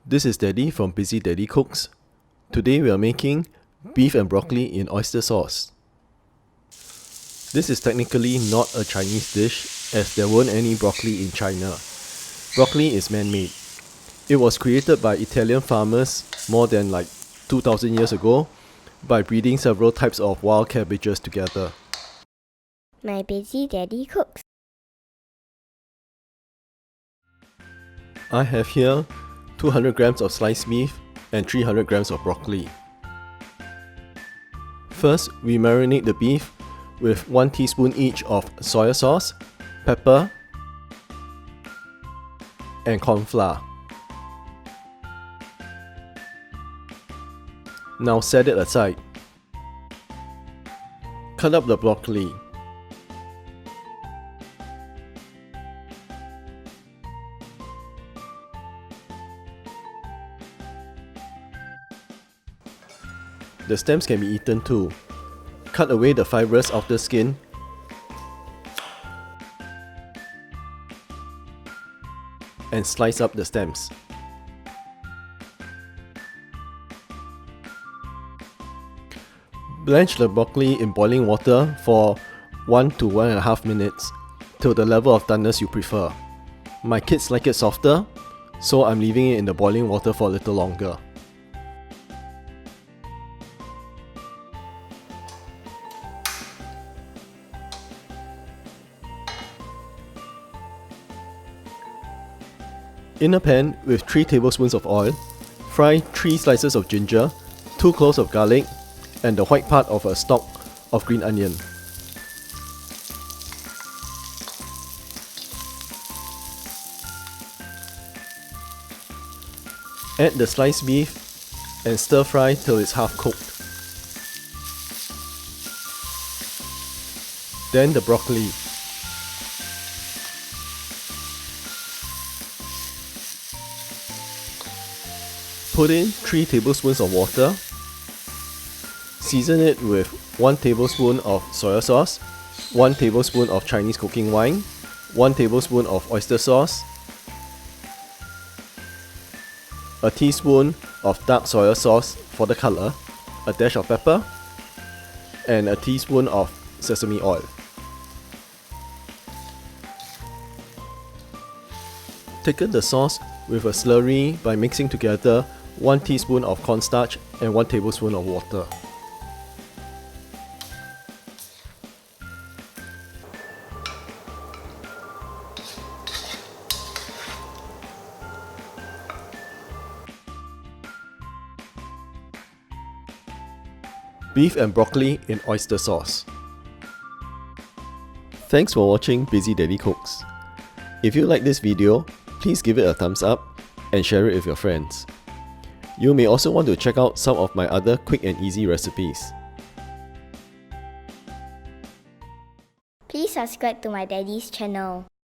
This is Daddy from Busy Daddy Cooks. Today we are making beef and broccoli in oyster sauce. This is technically not a Chinese dish as there weren't any broccoli in China. Broccoli is man-made. It was created by Italian farmers more than 2000 years ago by breeding several types of wild cabbages together. My Busy Daddy Cooks. I have here 200 grams of sliced beef and 300 grams of broccoli. First, we marinate the beef with 1 teaspoon each of soy sauce, pepper, and corn flour. Now set it aside. Cut up the broccoli. The stems can be eaten too. Cut away the fibrous outer skin and slice up the stems. Blanch the broccoli in boiling water for 1 to 1.5 minutes till the level of doneness you prefer. My kids like it softer, so I'm leaving it in the boiling water for a little longer. In a pan with 3 tablespoons of oil, fry 3 slices of ginger, 2 cloves of garlic, and the white part of a stalk of green onion. Add the sliced beef and stir fry till it's half cooked. Then the broccoli. Put in 3 tablespoons of water. Season it with 1 tablespoon of soy sauce, 1 tablespoon of Chinese cooking wine, 1 tablespoon of oyster sauce, a teaspoon of dark soy sauce for the color, a dash of pepper, and a teaspoon of sesame oil. Thicken the sauce with a slurry by mixing together 1 teaspoon of cornstarch and 1 tablespoon of water. Beef and broccoli in oyster sauce. Thanks for watching Busy Daddy Cooks. If you like this video, please give it a thumbs up and share it with your friends. You may also want to check out some of my other quick and easy recipes. Please subscribe to my daddy's channel.